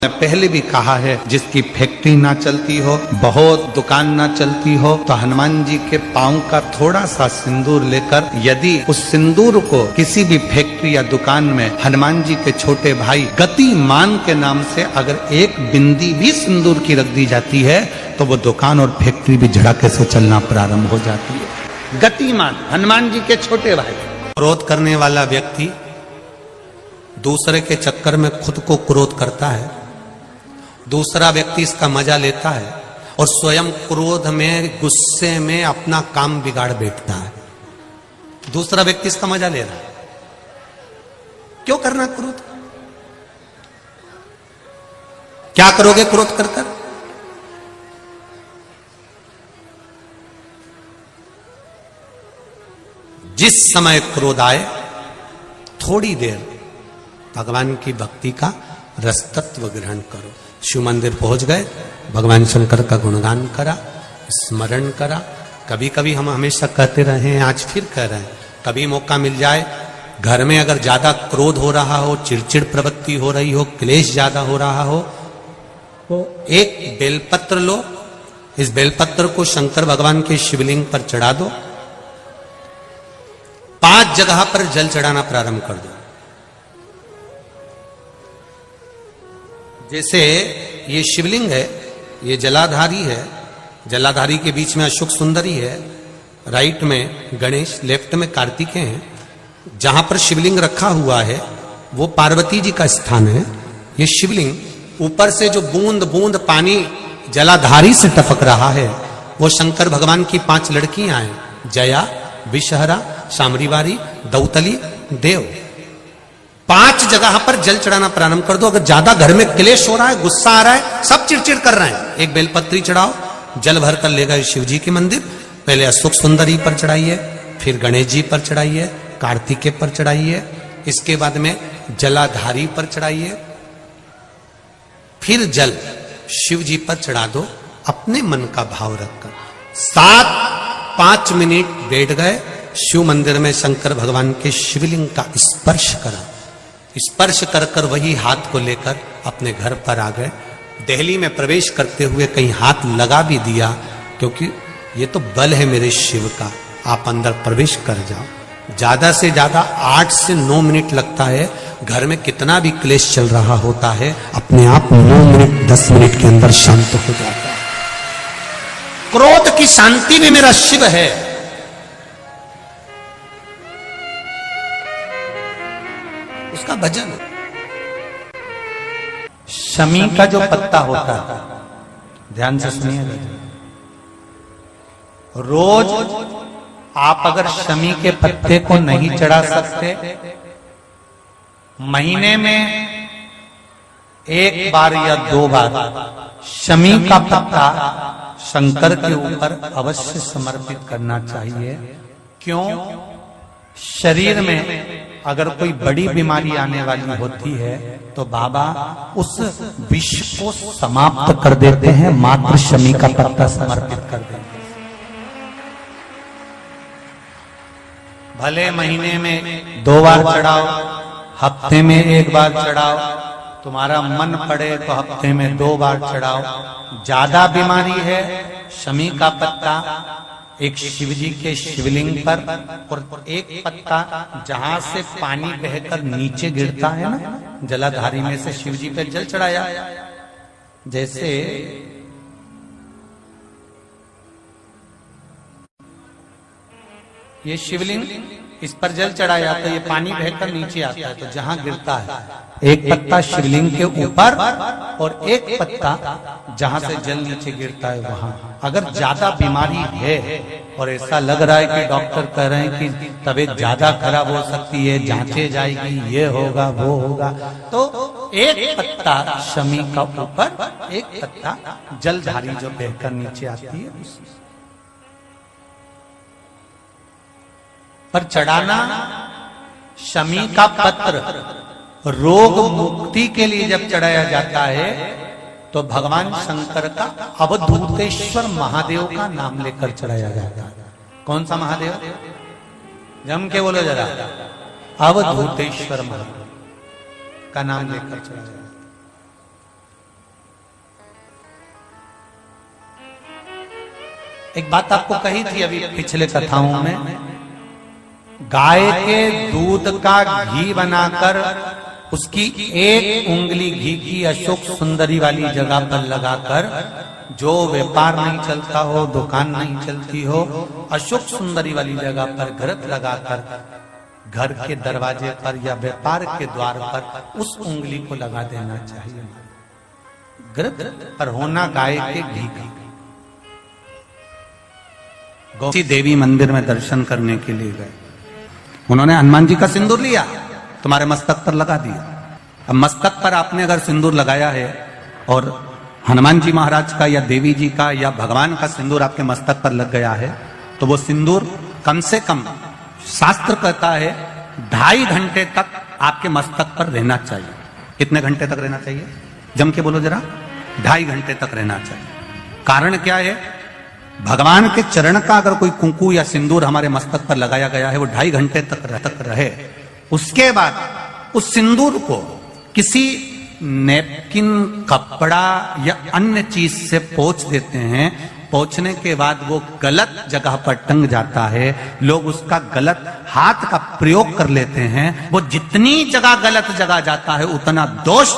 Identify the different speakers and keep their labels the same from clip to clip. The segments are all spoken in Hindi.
Speaker 1: पहले भी कहा है, जिसकी फैक्ट्री ना चलती हो, बहुत दुकान ना चलती हो, तो हनुमान जी के पांव का थोड़ा सा सिंदूर लेकर यदि उस सिंदूर को किसी भी फैक्ट्री या दुकान में हनुमान जी के छोटे भाई गतिमान के नाम से अगर एक बिंदी भी सिंदूर की रख दी जाती है तो वो दुकान और फैक्ट्री भी झड़ाके से चलना प्रारंभ हो जाती है। गतिमान हनुमान जी के छोटे भाई। क्रोध करने वाला व्यक्ति दूसरे के चक्कर में खुद को क्रोध करता है, दूसरा व्यक्ति इसका मजा लेता है और स्वयं क्रोध में गुस्से में अपना काम बिगाड़ बैठता है। दूसरा व्यक्ति इसका मजा ले रहा है। क्यों करना क्रोध? क्या करोगे क्रोध कर कर? जिस समय क्रोध आए थोड़ी देर भगवान की भक्ति का रसतत्व ग्रहण करो। शिव मंदिर पहुंच गए, भगवान शंकर का गुणगान करा, स्मरण करा। कभी कभी हम हमेशा कहते रहे हैं, आज फिर कह रहे हैं, कभी मौका मिल जाए घर में अगर ज्यादा क्रोध हो रहा हो, चिड़चिड़ प्रवृत्ति हो रही हो, क्लेश ज्यादा हो रहा हो, तो एक बेलपत्र लो, इस बेलपत्र को शंकर भगवान के शिवलिंग पर चढ़ा दो, 5 जगह पर जल चढ़ाना प्रारंभ कर दो। जैसे ये शिवलिंग है, ये जलाधारी है, जलाधारी के बीच में अशोक सुंदरी है, राइट में गणेश, लेफ्ट में कार्तिकेय हैं। जहां पर शिवलिंग रखा हुआ है वो पार्वती जी का स्थान है। ये शिवलिंग ऊपर से जो बूंद बूंद पानी जलाधारी से टपक रहा है वो शंकर भगवान की 5 लड़कियां हैं, जया, विषहरा, शामरीवारी, दौतली, देव। 5 जगह पर जल चढ़ाना प्रारंभ कर दो। अगर ज्यादा घर में क्लेश हो रहा है, गुस्सा आ रहा है, सब चिड़चिड़ कर रहे हैं, एक बेलपत्री चढ़ाओ, जल भर कर ले गए शिव जी के मंदिर। पहले अशोक सुंदरी पर चढ़ाइए, फिर गणेश जी पर चढ़ाइए, कार्तिकेय पर चढ़ाइए, इसके बाद में जलाधारी पर चढ़ाइए, फिर जल शिव जी पर चढ़ा दो अपने मन का भाव रखकर। 5 मिनट बैठ गए, शिव मंदिर में शंकर भगवान के शिवलिंग का स्पर्श करा। स्पर्श कर कर वही हाथ को लेकर अपने घर पर आ गए। दिल्ली में प्रवेश करते हुए कहीं हाथ लगा भी दिया, क्योंकि ये तो बल है मेरे शिव का, आप अंदर प्रवेश कर जाओ। ज्यादा से ज्यादा 8 से 9 मिनट लगता है। घर में कितना भी क्लेश चल रहा होता है, अपने आप 9 मिनट 10 मिनट के अंदर शांत हो जाता है। क्रोध की शांति में मेरा शिव है। उसका भजन। शमी का जो पत्ता होता है, ध्यान से सुनिए, रोज आप अगर शमी के पत्ते को नहीं चढ़ा सकते, महीने में 1 बार या 2 बार शमी का पत्ता शंकर के ऊपर अवश्य समर्पित करना चाहिए। क्यों? शरीर में अगर कोई बड़ी बीमारी आने वाली होती है तो बाबा उस विष को समाप्त कर देते हैं, मात्र शमी का पत्ता समर्पित कर देते हैं। भले महीने में 2 बार चढ़ाओ, हफ्ते में 1 बार चढ़ाओ, तुम्हारा मन पड़े तो हफ्ते में 2 बार चढ़ाओ। ज्यादा बीमारी है, शमी का पत्ता एक शिव जी के शिवलिंग पर, और एक पत्ता जहां से पानी बहकर नीचे गिरता है ना, जलाधारी में से शिव जी पे जल चढ़ाया। जैसे ये शिवलिंग, इस पर जल चढ़ाया तो ये पानी बहकर नीचे आता है, तो जहां गिरता है एक पत्ता शिवलिंग के ऊपर और एक पत्ता जहां से जल नीचे गिरता है वहां। अगर ज्यादा बीमारी है और ऐसा लग रहा है कि डॉक्टर कह रहे हैं कि तबीयत ज्यादा खराब हो सकती है, जांचे जाएगी, ये होगा वो होगा, तो एक पत्ता शमी का ऊपर, एक पत्ता जलधारी जो बहकर नीचे आती है पर चढ़ाना। शमी का पत्र रोग मुक्ति के लिए जब चढ़ाया जाता है तो भगवान शंकर का अवधूतेश्वर महादेव का नाम लेकर चढ़ाया जाता है। कौन सा महादेव? जम के बोलो जरा। अवधूतेश्वर महादेव का नाम लेकर चढ़ाया जाता है। एक बात आपको कही थी अभी पिछले कथाओं में, गाय के दूध का घी बनाकर उसकी एक उंगली घी की अशोक सुंदरी वाली जगह पर लगाकर, जो व्यापार नहीं चलता हो, दुकान नहीं चलती हो, अशोक सुंदरी वाली जगह पर घृत लगाकर घर के दरवाजे पर या व्यापार के द्वार पर उस उंगली को लगा देना चाहिए। घृत पर होना गाय के घी का। गौसी देवी मंदिर में दर्शन करने के लिए गए, उन्होंने हनुमान जी का सिंदूर लिया, तुम्हारे मस्तक पर लगा दिया। अब मस्तक पर आपने अगर सिंदूर लगाया है और हनुमान जी महाराज का या देवी जी का या भगवान का सिंदूर आपके मस्तक पर लग गया है, तो वो सिंदूर कम से कम शास्त्र कहता है 2.5 घंटे तक आपके मस्तक पर रहना चाहिए। कितने घंटे तक रहना चाहिए? जम के बोलो जरा। 2.5 घंटे तक रहना चाहिए। कारण क्या है? भगवान के चरण का अगर कोई कुंकू या सिंदूर हमारे मस्तक पर लगाया गया है, वो 2.5 घंटे तक रहे। उसके बाद उस सिंदूर को किसी नैपकिन, कपड़ा या अन्य चीज से पोंछ देते हैं। पोंछने के बाद वो गलत जगह पर टंग जाता है, लोग उसका गलत हाथ का प्रयोग कर लेते हैं। वो जितनी जगह गलत जगह जाता है उतना दोष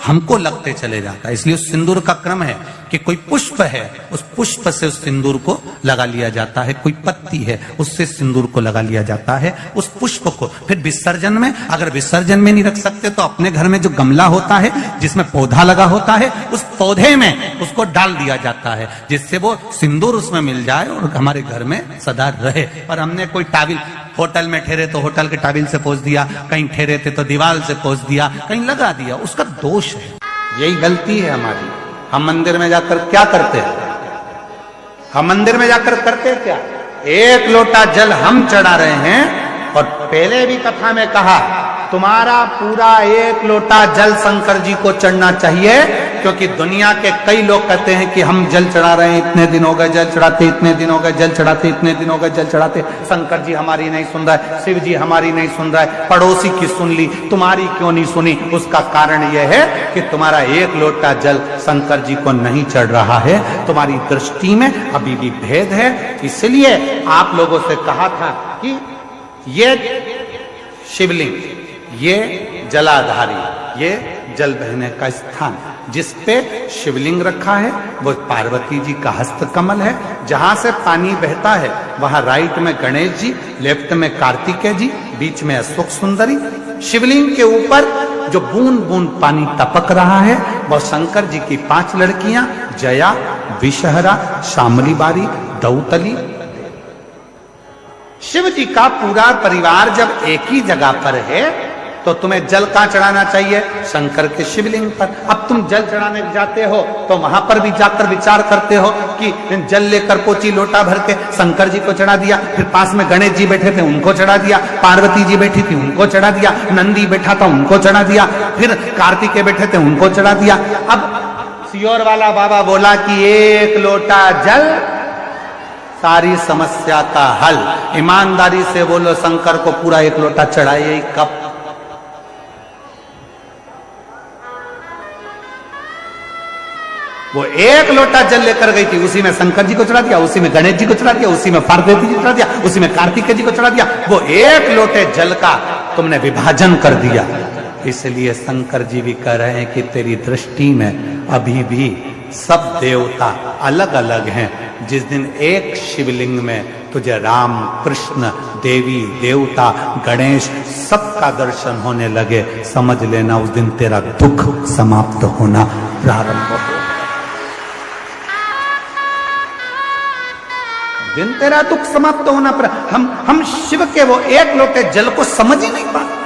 Speaker 1: हमको लगते चले जाता है। इसलिए उस सिंदूर का क्रम है कि कोई पुष्प है, उस पुष्प से उस सिंदूर को लगा लिया जाता है, कोई पत्ती है उससे सिंदूर को लगा लिया जाता है, उस पुष्प को। फिर विसर्जन में, अगर विसर्जन में नहीं रख सकते तो अपने घर में जो गमला होता है जिसमें पौधा लगा होता है, उस पौधे में उसको डाल दिया जाता है, जिससे वो सिंदूर उसमें मिल जाए और हमारे घर में सदा रहे। और हमने कोई टाविल, होटल में ठहरे तो होटल के टाविल से पोंछ दिया, कहीं ठहरे थे तो दीवार से पोंछ दिया, कहीं लगा दिया, उसका दोष है। यही गलती है हमारी। हम मंदिर में जाकर क्या करते हैं? हम मंदिर में जाकर करते क्या? 1 लोटा जल हम चढ़ा रहे हैं। और पहले भी कथा में कहा, तुम्हारा पूरा 1 लोटा जल शंकर जी को चढ़ना चाहिए, क्योंकि दुनिया के कई लोग कहते हैं कि हम जल चढ़ा रहे हैं, इतने दिन हो गए जल चढ़ाते, इतने दिन हो गए जल चढ़ाते, इतने दिन हो गए जल चढ़ाते, शंकर जी हमारी नहीं सुन रहा है, शिव जी हमारी नहीं सुन रहा है, पड़ोसी की सुन ली, तुम्हारी क्यों नहीं सुनी? उसका कारण यह है कि तुम्हारा 1 लोटा जल शंकर जी को नहीं चढ़ रहा है, तुम्हारी दृष्टि में अभी भी भेद है। इसलिए आप लोगों से कहा था कि ये शिवलिंग, ये जलाधारी, ये जल बहने का स्थान, जिस पे शिवलिंग रखा है वो पार्वती जी का हस्त कमल है। जहां से पानी बहता है वहां राइट में गणेश जी, लेफ्ट में कार्तिकेय जी, बीच में अशोक सुंदरी। शिवलिंग के ऊपर जो बूंद बूंद पानी टपक रहा है वह शंकर जी की 5 लड़कियां, जया, विषहरा, शामली बारी, दौतली। शिव जी का पूरा परिवार जब एक ही जगह पर है तो तुम्हें जल कहां चढ़ाना चाहिए? शंकर के शिवलिंग पर। अब तुम जल चढ़ाने जाते हो तो वहां पर भी जाकर विचार करते हो कि जल लेकर पोची लोटा भर के शंकर जी को चढ़ा दिया, फिर पास में गणेश जी बैठे थे उनको चढ़ा दिया, पार्वती जी बैठी थी उनको चढ़ा दिया, नंदी बैठा था उनको चढ़ा दिया, फिर कार्तिकेय बैठे थे उनको चढ़ा दिया। अब सियोर वाला बाबा बोला कि 1 लोटा जल सारी समस्या का हल। ईमानदारी से बोलो, शंकर को पूरा 1 लोटा चढ़ाइए कब? वो 1 लोटा जल लेकर गई थी, उसी में शंकर जी को चढ़ा दिया, उसी में गणेश जी को चढ़ा दिया, उसी में पार्वती जी को चढ़ा दिया, उसी में कार्तिकेय जी को चढ़ा दिया। वो 1 लोटे जल का तुमने विभाजन कर दिया। इसलिए शंकर जी भी कह रहे हैं कि तेरी दृष्टि में अभी भी सब देवता अलग अलग हैं। जिस दिन एक शिवलिंग में तुझे राम, कृष्ण, देवी, देवता, गणेश सबका दर्शन होने लगे, समझ लेना उस दिन तेरा दुख समाप्त होना प्रारंभ हो। दिन तेरा दुख समाप्त होना पर हम शिव के वो 1 लोटे जल को समझ ही नहीं पाते।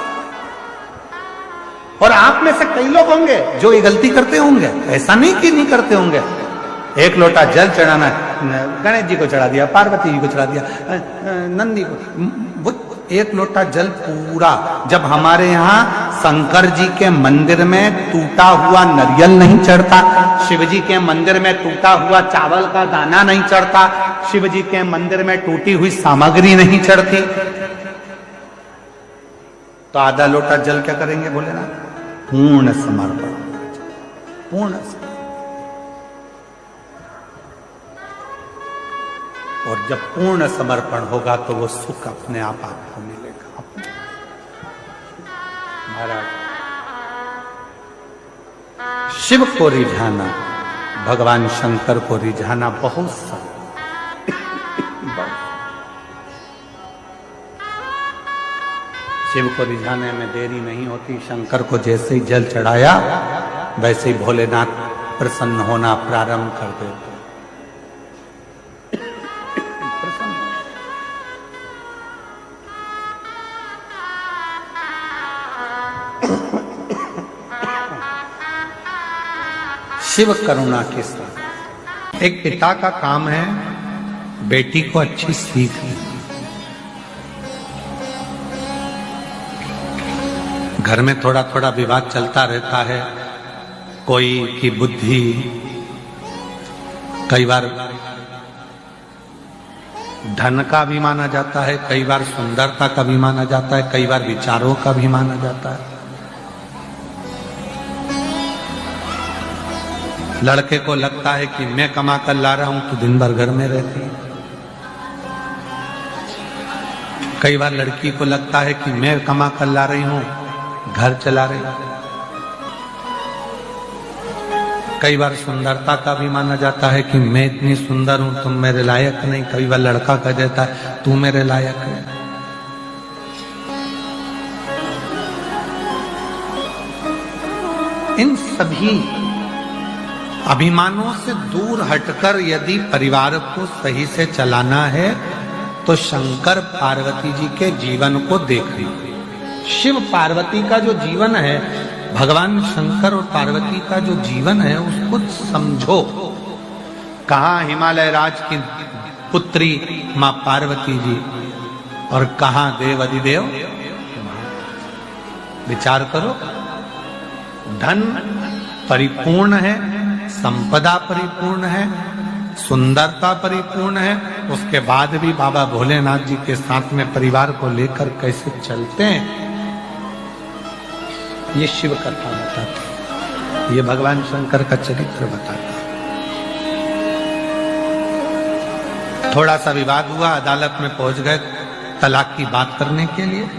Speaker 1: और आप में से कई लोग होंगे जो ये गलती करते होंगे, ऐसा नहीं कि नहीं करते होंगे। 1 लोटा जल चढ़ाना, गणेश जी को चढ़ा दिया, पार्वती जी को चढ़ा दिया, नंदी को, वो 1 लोटा जल पूरा। जब हमारे यहाँ शंकर जी के मंदिर में टूटा हुआ नारियल नहीं चढ़ता, शिव जी के मंदिर में टूटा हुआ चावल का दाना नहीं चढ़ता, शिव जी के मंदिर में टूटी हुई सामग्री नहीं चढ़ती, तो आधा लोटा जल क्या करेंगे? बोले ना, पूर्ण समर्पण, पूर्ण। और जब पूर्ण समर्पण होगा तो वो सुख अपने आप आपको मिलेगा। महाराज, शिव को रिझाना, भगवान शंकर को रिझाना बहुत सरल। शिव को रिझाने में देरी नहीं होती। शंकर को जैसे ही जल चढ़ाया वैसे ही भोलेनाथ प्रसन्न होना प्रारंभ कर देते। शिव करुणा के साथ एक पिता का काम है बेटी को अच्छी सीख देना। घर में थोड़ा थोड़ा विवाद चलता रहता है। कोई की बुद्धि कई बार धन का भी माना जाता है, कई बार सुंदरता का भी माना जाता है, कई बार विचारों का भी माना जाता है। लड़के को लगता है कि मैं कमा कर ला रहा हूं तो दिन भर घर में रहती है। कई बार लड़की को लगता है कि मैं कमा कर ला रही हूं, घर चला रही हूं। कई बार सुंदरता का भी माना जाता है कि मैं इतनी सुंदर हूं, तुम मेरे लायक नहीं। कई बार लड़का कह देता है तू मेरे लायक है। इन सभी अभिमानों से दूर हटकर यदि परिवार को सही से चलाना है तो शंकर पार्वती जी के जीवन को देखिए। शिव पार्वती का जो जीवन है, भगवान शंकर और पार्वती का जो जीवन है उसको समझो। कहाँ हिमालय राज की पुत्री मां पार्वती जी और कहाँ देव अधिदेव। विचार करो, धन परिपूर्ण है, संपदा परिपूर्ण है, सुंदरता परिपूर्ण है, उसके बाद भी बाबा भोलेनाथ जी के साथ में परिवार को लेकर कैसे चलते हैं, ये शिव कथा बताता है। ये भगवान शंकर का चरित्र बताता है। थोड़ा सा विवाद हुआ, अदालत में पहुंच गए तलाक की बात करने के लिए।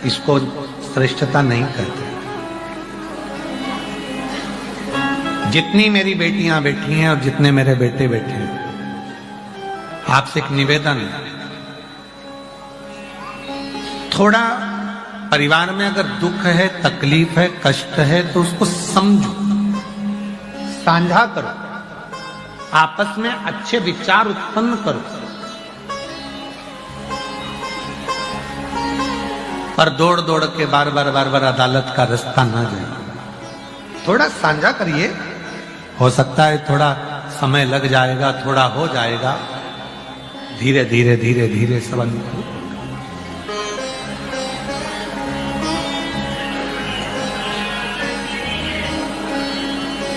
Speaker 1: इसको श्रेष्ठता नहीं कहते। जितनी मेरी बेटियां बैठी हैं और जितने मेरे बेटे बैठे हैं, आपसे एक निवेदन है, थोड़ा परिवार में अगर दुख है, तकलीफ है, कष्ट है तो उसको समझो, साझा करो, आपस में अच्छे विचार उत्पन्न करो। पर दौड़ दौड़ के बार बार अदालत का रास्ता ना जाए। थोड़ा साझा करिए, हो सकता है थोड़ा समय लग जाएगा, थोड़ा हो जाएगा, धीरे धीरे धीरे धीरे संबंध।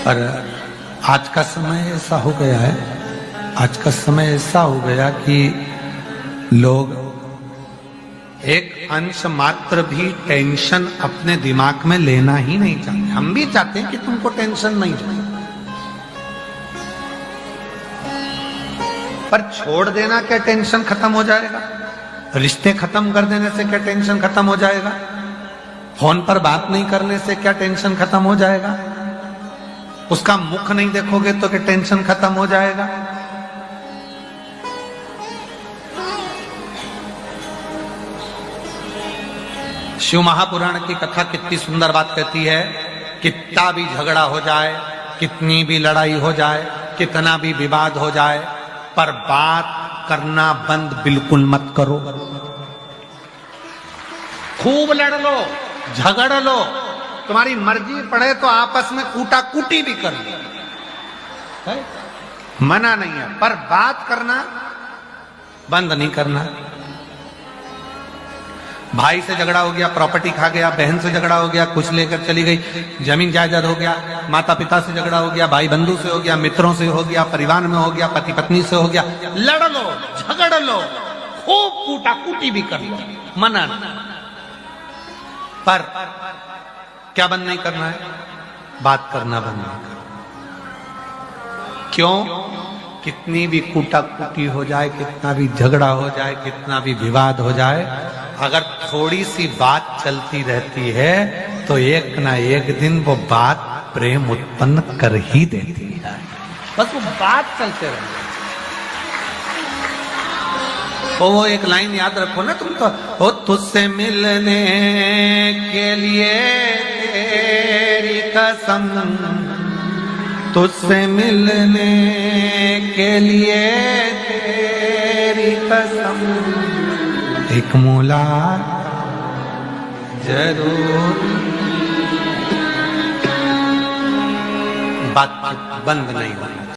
Speaker 1: पर आज का समय ऐसा हो गया है, आज का समय ऐसा हो गया कि लोग एक अंश मात्र भी टेंशन अपने दिमाग में लेना ही नहीं चाहते। हम भी चाहते हैं कि तुमको टेंशन नहीं जाए, पर छोड़ देना क्या टेंशन खत्म हो जाएगा? रिश्ते खत्म कर देने से क्या टेंशन खत्म हो जाएगा? फोन पर बात नहीं करने से क्या टेंशन खत्म हो जाएगा? उसका मुख नहीं देखोगे तो क्या टेंशन खत्म हो जाएगा? शिव महापुराण की कथा कितनी सुंदर बात कहती है। कितना भी झगड़ा हो जाए, कितनी भी लड़ाई हो जाए, कितना भी विवाद हो जाए, पर बात करना बंद बिल्कुल मत करो। खूब लड़ लो, झगड़ लो, तुम्हारी मर्जी पड़े तो आपस में कूटा कूटी भी कर लो, मना नहीं है, पर बात करना बंद नहीं करना। भाई से झगड़ा हो गया, प्रॉपर्टी खा गया, बहन से झगड़ा हो गया, कुछ लेकर चली गई, जमीन जायदाद हो गया, माता पिता से झगड़ा हो गया, भाई बंधु से हो गया, मित्रों से हो गया, परिवार में हो गया, पति पत्नी से हो गया, लड़ लो, झगड़ लो, खूब कूटा कूटी भी कर लो, मना नहीं। पर क्या बंद नहीं करना है? बात करना बंद नहीं करना। क्यों? कितनी भी कूटाकूटी हो जाए, कितना भी झगड़ा हो जाए, कितना भी विवाद हो जाए, अगर थोड़ी सी बात चलती रहती है तो एक ना एक दिन वो बात प्रेम उत्पन्न कर ही देती है। बस वो बात चलते रहे। तो वो एक लाइन याद रखो ना तुम तो, हो तुझसे मिलने के लिए तेरी कसम, तुझसे मिलने के लिए तेरी कसम, एक मुलाकात जरूर। बात बंद नहीं होना।